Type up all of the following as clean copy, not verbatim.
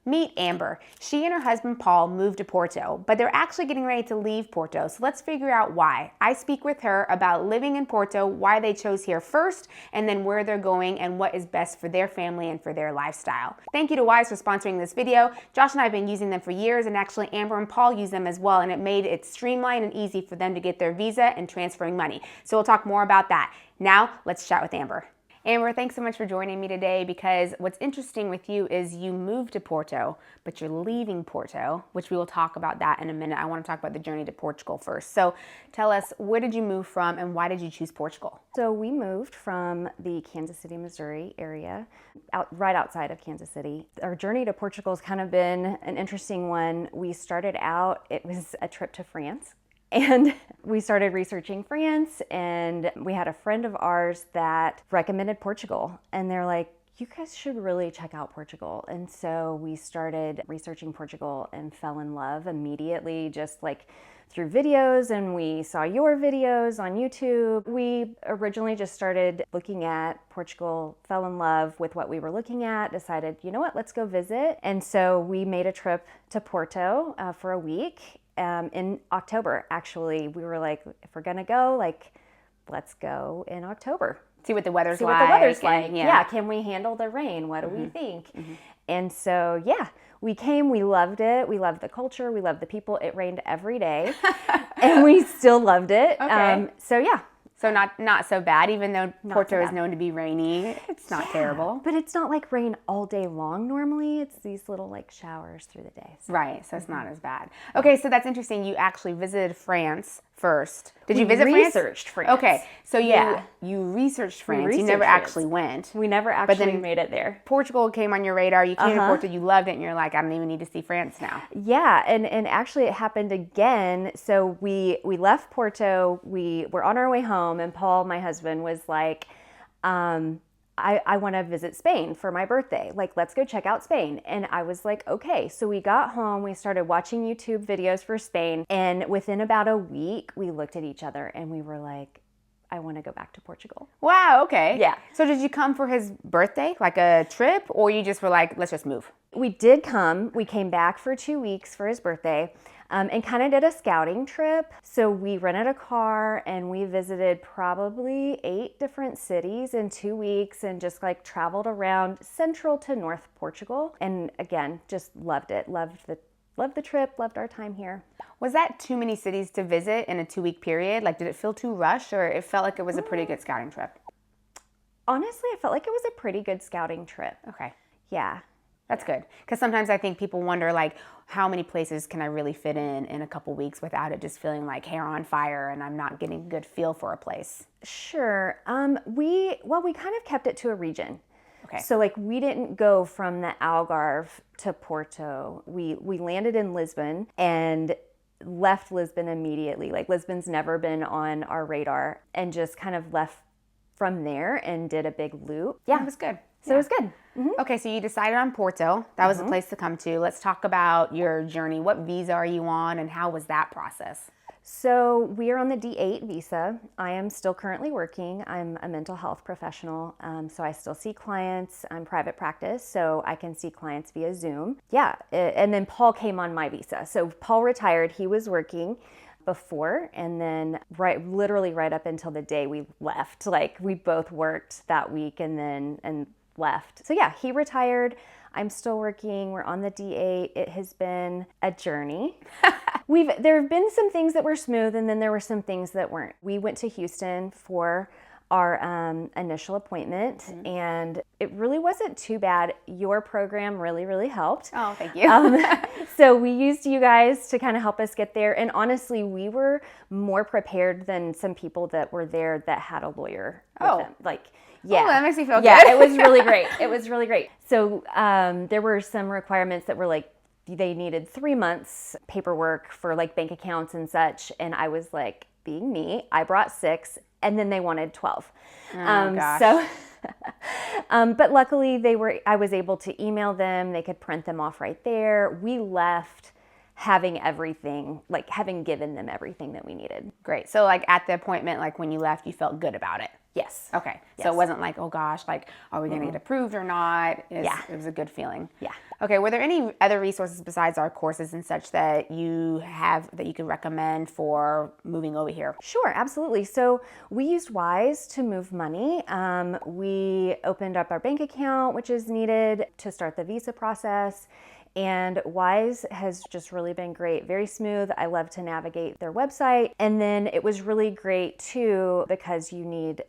Meet Amber. She and her husband Paul moved to Porto, but they're actually getting ready to leave Porto, so let's figure out why. I speak with her about living in Porto, why they chose here first, and then where they're going and what is best for their family and for their lifestyle. Thank you to Wise for sponsoring this video. Josh and I have been using them for years, and actually Amber and Paul use them as well, and it made it streamlined and easy for them to get their visa and transferring money. So we'll talk more about that. Now, let's chat with Amber. Amber, thanks so much for joining me today, because what's interesting with you is you moved to Porto, but you're leaving Porto, which we will talk about that in a minute. I want to talk about the journey to Portugal first. So tell us, where did you move from and why did you choose Portugal? So we moved from the Kansas City, Missouri area, right outside of Kansas City. Our journey to Portugal has kind of been an interesting one. We started out, it was a trip to France. And we started researching France, and we had a friend of ours that recommended Portugal. And they're like, you guys should really check out Portugal. And so we started researching Portugal and fell in love immediately, just like through videos. And we saw your videos on YouTube. We originally just started looking at Portugal, fell in love with what we were looking at, decided, you know what, let's go visit. And so we made a trip to Porto for a week. In October, actually. We were like, if we're gonna go, like, let's go in October. See what the weather's See like. what the weather's like. Yeah. Yeah, can we handle the rain? What do we think? And so, yeah, we came, we loved it. We loved the culture, we loved the people. It rained every day, and we still loved it. Okay. So, yeah. So not so bad, even though Porto is known to be rainy. It's not terrible. But it's not like rain all day long normally. It's these little like showers through the day. So. Right, so it's not as bad. Okay, so that's interesting. You actually visited France first. Did you visit France? We researched France. Okay, so you researched France. You never actually went. We never actually made it there. Portugal came on your radar. You came to Porto, you loved it, and you're like, I don't even need to see France now. Yeah, and actually it happened again. So we left Porto, we were on our way home, and Paul, my husband, was like, I want to visit Spain for my birthday. Like, let's go check out Spain. And I was like, okay. So we got home, we started watching YouTube videos for Spain. And within about a week, we looked at each other and we were like, I want to go back to Portugal. Wow, okay. Yeah. So did you come for his birthday, like a trip, or you just were like, let's just move? We did come. We came back for 2 weeks for his birthday. And kind of did a scouting trip. So we rented a car and we visited probably 8 different cities in 2 weeks and just like traveled around central to North Portugal. And again, just loved it. Loved the trip, loved our time here. Was that too many cities to visit in a 2-week period? Like, did it feel too rushed, or it felt like it was a pretty good scouting trip? Honestly, I felt like it was a pretty good scouting trip. Okay. Yeah. That's good. Because sometimes I think people wonder, like, how many places can I really fit in a couple weeks without it just feeling like hair on fire and I'm not getting a good feel for a place? Sure. We kind of kept it to a region. Okay. So like we didn't go from the Algarve to Porto. We landed in Lisbon and left Lisbon immediately. Like Lisbon's never been on our radar, and just kind of left from there and did a big loop. Yeah, it was good. So it was good. Mm-hmm. Okay, so you decided on Porto. That was the place to come to. Let's talk about your journey. What visa are you on, and how was that process? So we are on the D8 visa. I am still currently working. I'm a mental health professional, so I still see clients. I'm private practice, so I can see clients via Zoom. Yeah, and then Paul came on my visa. So Paul retired. He was working before, and then literally right up until the day we left. Like we both worked that week and left. So yeah, he retired. I'm still working. We're on the D8. It has been a journey. There have been some things that were smooth, and then there were some things that weren't. We went to Houston for our initial appointment, and it really wasn't too bad. Your program really, really helped. Oh, thank you. So we used you guys to kind of help us get there. And honestly, we were more prepared than some people that were there that had a lawyer with them. Like, yeah. Oh, that makes me feel good. Yeah, it was really great. It was really great. So there were some requirements that were like, they needed 3 months paperwork for like bank accounts and such. And I was like, being me, I brought 6, and then they wanted 12. Gosh. So, but luckily I was able to email them. They could print them off right there. We left having everything, like having given them everything that we needed. Great. So like at the appointment, like when you left, you felt good about it. Yes. Okay. Yes. So it wasn't like, oh gosh, like, are we going to get approved or not? It was a good feeling. Yeah. Okay. Were there any other resources besides our courses and such that you have that you could recommend for moving over here? Sure, absolutely. So we used Wise to move money. We opened up our bank account, which is needed to start the visa process. And Wise has just really been great, very smooth. I love to navigate their website. And then it was really great too because you need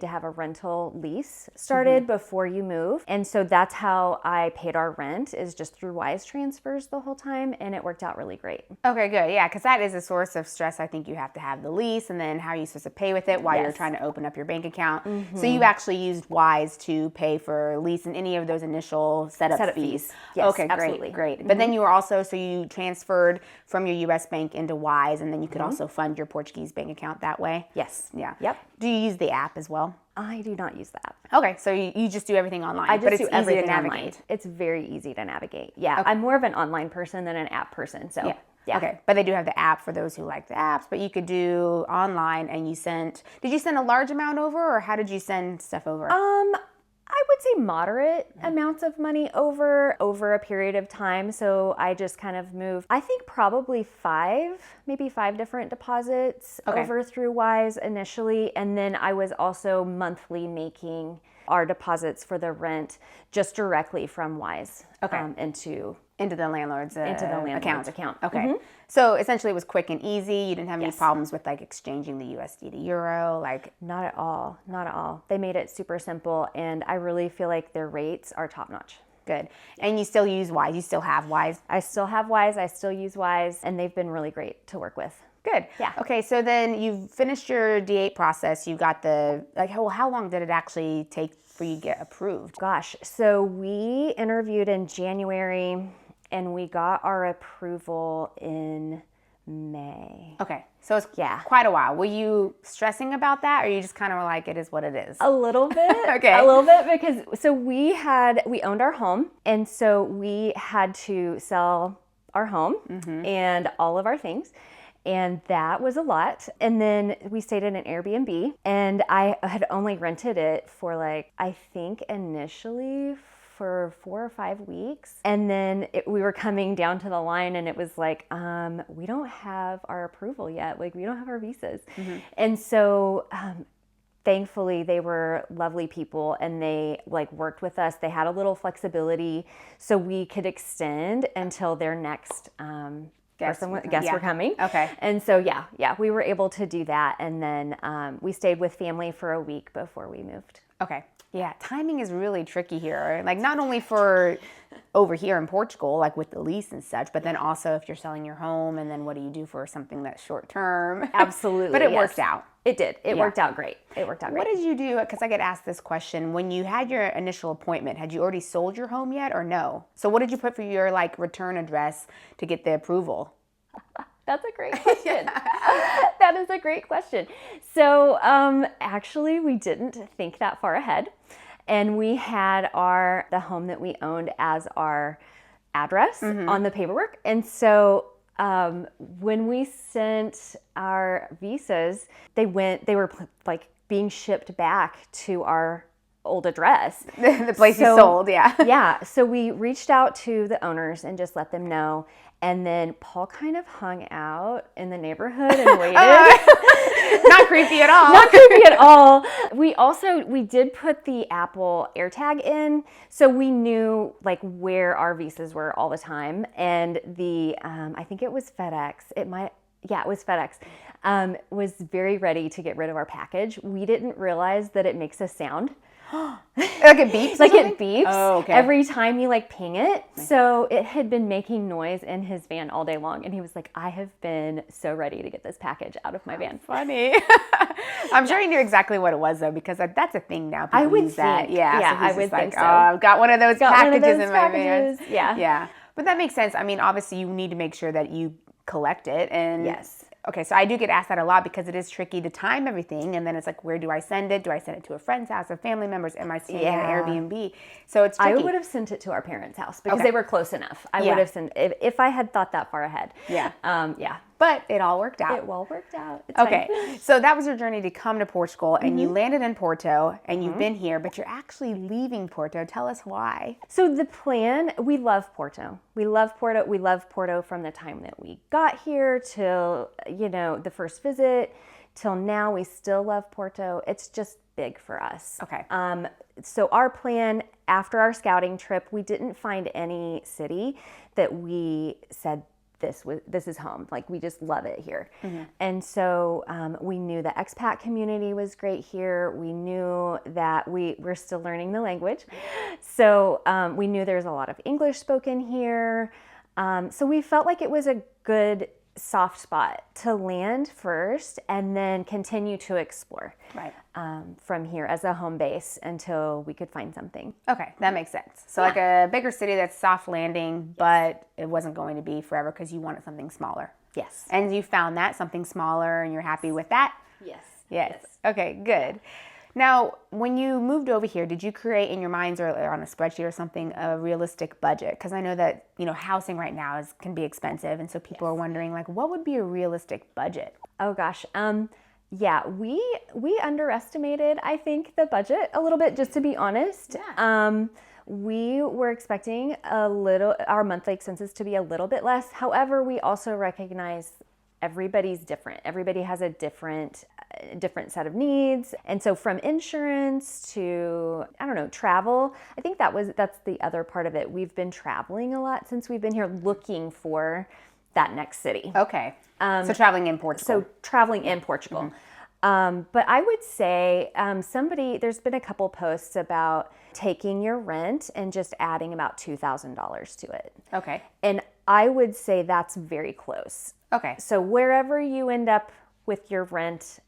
to have a rental lease started before you move. And so that's how I paid our rent, is just through Wise transfers the whole time, and it worked out really great. Okay, good. Yeah, because that is a source of stress. I think you have to have the lease, and then how are you supposed to pay with it while you're trying to open up your bank account. So you actually used Wise to pay for lease and any of those initial setup fees. Yes, okay, absolutely. Great. But then you were also, so you transferred from your U.S. bank into Wise, and then you could also fund your Portuguese bank account that way? Yes. Yeah. Yep. Do you use the app as well? I do not use that. Okay, so you just do everything online. I just but it's do easy everything to navigate. online. It's very easy to navigate. Yeah, I'm more of an online person than an app person. So yeah. Okay, but they do have the app for those who like the apps, but you could do online. And did you send a large amount over, or how did you send stuff over? I would say moderate amounts of money over a period of time. So I just kind of moved, I think probably maybe five different deposits over through Wise initially. And then I was also monthly making our deposits for the rent just directly from Wise Into the landlord's account. Okay. So essentially it was quick and easy. You didn't have any problems with like exchanging the USD to euro, like Not at all. Not at all. They made it super simple, and I really feel like their rates are top notch. good. And you still use Wise. You still have Wise. I still have Wise. I still use Wise, and they've been really great to work with. Good. Yeah. Okay, so then you've finished your D8 process. You got how long did it actually take for you to get approved? Gosh, so we interviewed in January, and we got our approval in May. Okay, so it's quite a while. Were you stressing about that, or you just kind of were like, it is what it is? A little bit. Okay. A little bit, because so we owned our home, and so we had to sell our home and all of our things. And that was a lot. And then we stayed in an Airbnb, and I had only rented it for I think initially for 4 or 5 weeks. And then we were coming down to the line, and it was like, we don't have our approval yet. We don't have our visas. And so thankfully they were lovely people, and they worked with us. They had a little flexibility so we could extend until their next guests were coming. Okay. And so we were able to do that, and then we stayed with family for a week before we moved. Okay. Yeah, timing is really tricky here. Not only for over here in Portugal, with the lease and such, but then also if you're selling your home, and then what do you do for something that's short term? Absolutely. But it worked out. It did. It worked out great. What did you do? Because I get asked this question. When you had your initial appointment, had you already sold your home yet, or no? So what did you put for your return address to get the approval? That's a great question. That is a great question. So actually, we didn't think that far ahead. And we had the home that we owned as our address on the paperwork. And so when we sent our visas, they were being shipped back to our old address. The place you sold, yeah. Yeah. So we reached out to the owners and just let them know. And then Paul kind of hung out in the neighborhood and waited. Not creepy at all. Not creepy at all. We did put the Apple AirTag in, so we knew where our visas were all the time. And the I think it was FedEx. It was FedEx. Was very ready to get rid of our package. We didn't realize that it makes a sound. It beeps? It beeps every time you ping it. So it had been making noise in his van all day long. And he was like, I have been so ready to get this package out of my van. Funny. I'm sure he knew exactly what it was, though, because that's a thing now. People I would use that. think. Yeah, Yeah, so he's I would think so. I've got one of those packages in my van. Yeah. Yeah. But that makes sense. I mean, obviously, you need to make sure that you collect it. And yes. Okay, so I do get asked that a lot because it is tricky to time everything, and then it's where do I send it? Do I send it to a friend's house, of family members? Am I staying at an Airbnb? So it's tricky. I would have sent it to our parents' house because they were close enough. I would have sent if I had thought that far ahead. Yeah. Yeah. But it all worked out. It all worked out. It's Okay, fine. so that was your journey to come to Portugal, and you landed in Porto, and you've been here, but you're actually leaving Porto. Tell us why. So the plan, we love Porto. We love Porto. We love Porto from the time that we got here till, the first visit, till now. We still love Porto. It's just big for us. Okay. So our plan after our scouting trip, we didn't find any city that we said, this is home. Like, we just love it here. And so we knew the expat community was great here. We knew that we're still learning the language. So we knew there's a lot of English spoken here. So we felt like it was a good soft spot to land first and then continue to explore from here as a home base until we could find something. Okay, that makes sense. So like a bigger city that's soft landing, but it wasn't going to be forever because you wanted something smaller. Yes. And you found that, something smaller, and you're happy with that? Yes. Okay, good. Now, when you moved over here, did you create in your minds or on a spreadsheet or something a realistic budget? Because I know that, housing right now can be expensive. And so people are wondering, like, what would be a realistic budget? Oh, gosh. Yeah, we underestimated, I think, the budget a little bit, just to be honest. Yeah. We were expecting our monthly expenses to be a little bit less. However, we also recognize everybody's different. Everybody has a different set of needs. And so from insurance to, travel, I think that's the other part of it. We've been traveling a lot since we've been here looking for that next city. Okay. So traveling in Portugal. But I would say there's been a couple posts about taking your rent and just adding about $2,000 to it. Okay. And I would say that's very close. Okay. So wherever you end up with your rent,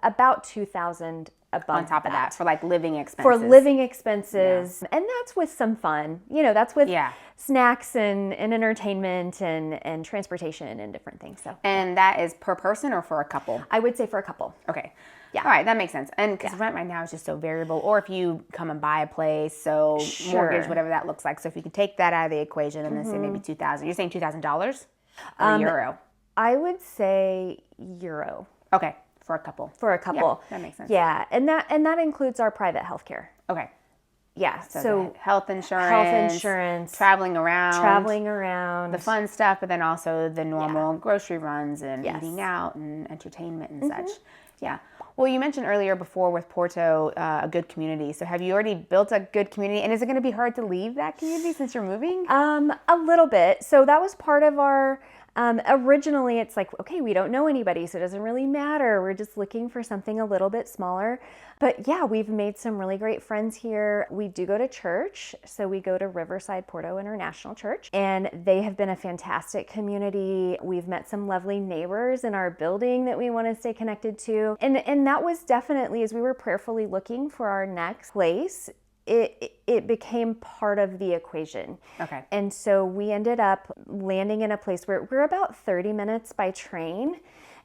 about $2,000 above on top of that for like living expenses. For living expenses. Yeah. And that's with some fun. That's with snacks and entertainment and transportation and different things. So. And that is per person or for a couple? I would say for a couple. Okay. Yeah. All right, that makes sense. And because rent right now is just so variable, or if you come and buy a place, so mortgage, whatever that looks like. So if you can take that out of the equation and then say maybe $2,000. You're saying $2,000 or euro? I would say euro. Okay. For a couple. Yeah, that makes sense. Yeah, and that includes our private health care. Okay. Yeah, so health insurance, traveling around, the fun stuff, but then also the normal grocery runs and eating out and entertainment and such. Yeah. Well, you mentioned earlier before with Porto, a good community. So have you already built a good community? And is it going to be hard to leave that community since you're moving? A little bit. So that was part of our... originally, it's like, okay, we don't know anybody, so it doesn't really matter. We're just looking for something a little bit smaller. But yeah, we've made some really great friends here. We do go to church. So we go to Riverside Porto International Church, and they have been a fantastic community. We've met some lovely neighbors in our building that we want to stay connected to. And that was definitely, as we were prayerfully looking for our next place, it became part of the equation. Okay. And so we ended up landing in a place where we're about 30 minutes by train.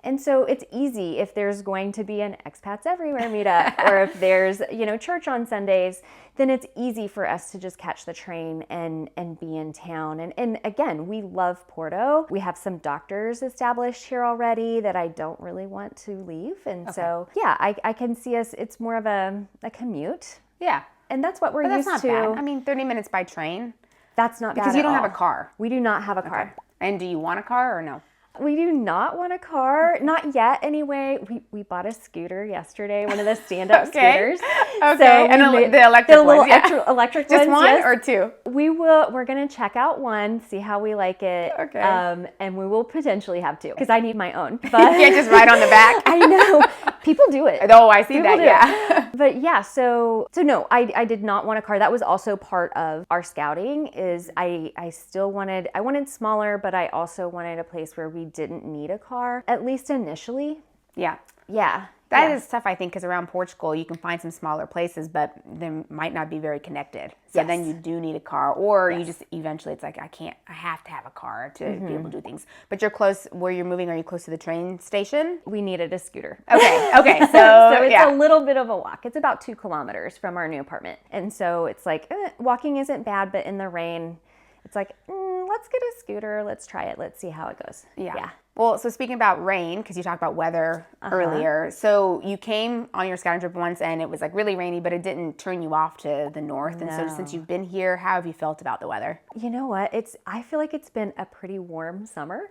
And so it's easy if there's going to be an Expats Everywhere meetup or if there's, church on Sundays, then it's easy for us to just catch the train and be in town. And again, we love Porto. We have some doctors established here already that I don't really want to leave. And so, yeah, I can see us, it's more of a commute. Yeah. And that's what we're used to. That's not bad. I mean, 30 minutes by train. That's not bad because you don't at all. have a car. We do not have a car. Okay. And do you want a car or no? We do not want a car, not yet anyway. We bought a scooter yesterday, one of the stand-up scooters. Okay, so and the electric ones, electric just ones, one or two? We're going to check out one, see how we like it. Okay. And we will potentially have two, because I need my own. But you can't just ride on the back. I know. People do it. Oh, I see that, yeah. But yeah, so no, I did not want a car. That was also part of our scouting is I wanted smaller, but I also wanted a place where we didn't need a car, at least initially. Yeah. Yeah. That is tough, I think, because around Portugal, you can find some smaller places, but they might not be very connected. So then you do need a car, or you just eventually, it's like, I have to have a car to be able to do things. But you're close, where you're moving, are you close to the train station? We needed a scooter. Okay. So it's a little bit of a walk. It's about 2 kilometers from our new apartment. And so it's like, walking isn't bad, but in the rain, it's like, let's get a scooter. Let's try it. Let's see how it goes. Yeah. Well, so speaking about rain, because you talked about weather earlier, so you came on your scouting trip once and it was like really rainy, but it didn't turn you off to the north. And so since you've been here, how have you felt about the weather? You know what? I feel like it's been a pretty warm summer.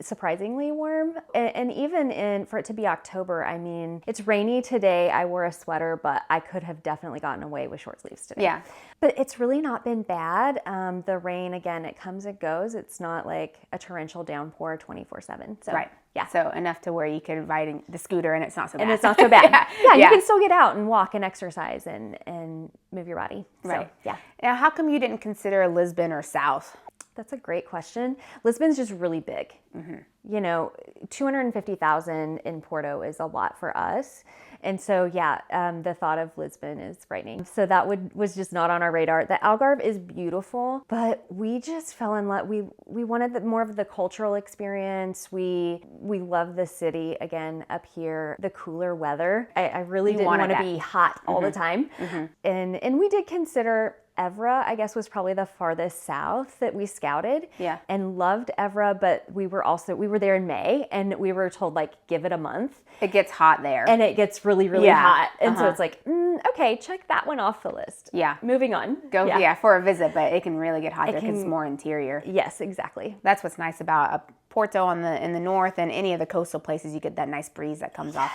Surprisingly warm, and even for it to be October, I mean, it's rainy today. I wore a sweater, but I could have definitely gotten away with short sleeves today. Yeah. But it's really not been bad. The rain, again, it comes and goes. It's not like a torrential downpour 24/7. So, right. Yeah. So enough to where you could ride the scooter and it's not so bad. And it's not so bad. Yeah. You can still get out and walk and exercise and move your body. Right. So, yeah. Now, how come you didn't consider Lisbon or South? That's a great question. Lisbon's just really big. 250,000 in Porto is a lot for us. And so, the thought of Lisbon is frightening. So that was just not on our radar. The Algarve is beautiful, but we just fell in love. We wanted more of the cultural experience. We love the city, again, up here, the cooler weather. I really didn't want to be hot all the time. And we did consider Evra, I guess, was probably the farthest south that we scouted. Yeah. And loved Evra, but we were there in May and we were told, like, give it a month. It gets hot there. And it gets really, really hot. And so it's like, okay, check that one off the list. Yeah. Moving on. Go for a visit, but it can really get hot there because it's more interior. Yes, exactly. That's what's nice about Porto in the north and any of the coastal places. You get that nice breeze that comes off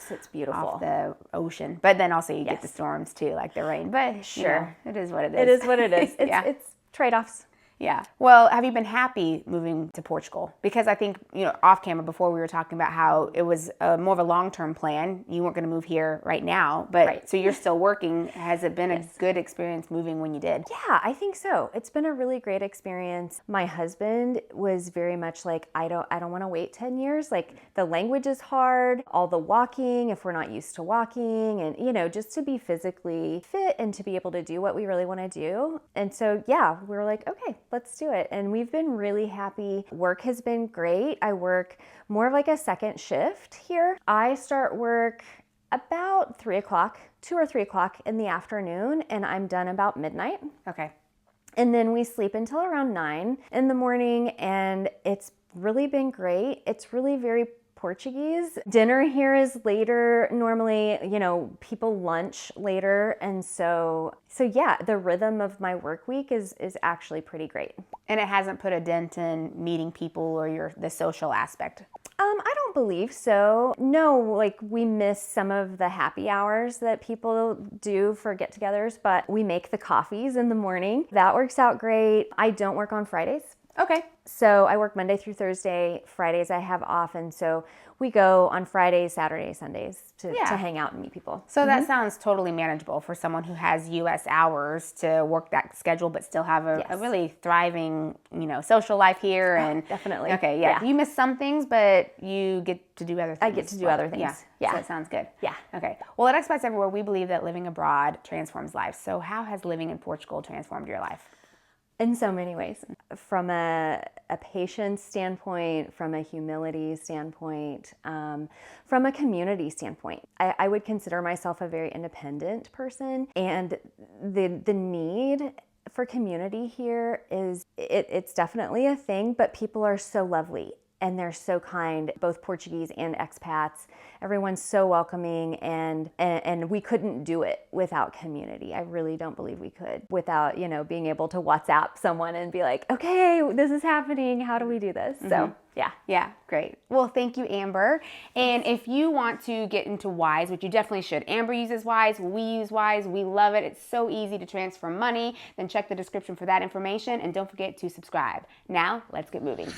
It's beautiful. off the ocean. But then also you get the storms too, like the rain. But sure, it is what it is. It is what it is. It's trade-offs. Yeah. Well, have you been happy moving to Portugal? Because I think, off camera before we were talking about how it was more of a long-term plan. You weren't going to move here right now, but so you're still working. Has it been a good experience moving when you did? Yeah, I think so. It's been a really great experience. My husband was very much like, I don't want to wait 10 years. Like, the language is hard, all the walking, if we're not used to walking, and, just to be physically fit and to be able to do what we really want to do. And so, we were like, okay, let's do it. And we've been really happy. Work has been great. I work more of like a second shift here. I start work about 2 or 3 o'clock in the afternoon, and I'm done about midnight. Okay. And then we sleep until around 9 in the morning, and it's really been great. It's really very Portuguese. Dinner here is later. Normally, people lunch later. And so the rhythm of my work week is actually pretty great. And it hasn't put a dent in meeting people or the social aspect? I don't believe so. No, like, we miss some of the happy hours that people do for get-togethers, but we make the coffees in the morning. That works out great. I don't work on Fridays. Okay. So I work Monday through Thursday. Fridays I have off, and so we go on Fridays, Saturdays, Sundays to hang out and meet people. So that sounds totally manageable for someone who has U.S. hours to work that schedule, but still have a really thriving, social life here. And definitely. Okay, yeah. You miss some things, but you get to do other things. I get to do other things. Yeah. So that sounds good. Yeah. Okay. Well, at Expats Everywhere, we believe that living abroad transforms lives. So how has living in Portugal transformed your life? In so many ways. From a patience standpoint, from a humility standpoint, from a community standpoint. I would consider myself a very independent person, and the need for community here it's definitely a thing, but people are so lovely. And they're so kind, both Portuguese and expats. Everyone's so welcoming, and we couldn't do it without community. I really don't believe we could without, being able to WhatsApp someone and be like, okay, this is happening. How do we do this? So, yeah. Yeah, great. Well, thank you, Amber. And if you want to get into Wise, which you definitely should, Amber uses Wise, we use Wise, we love it. It's so easy to transfer money. Then check the description for that information, and don't forget to subscribe. Now, let's get moving.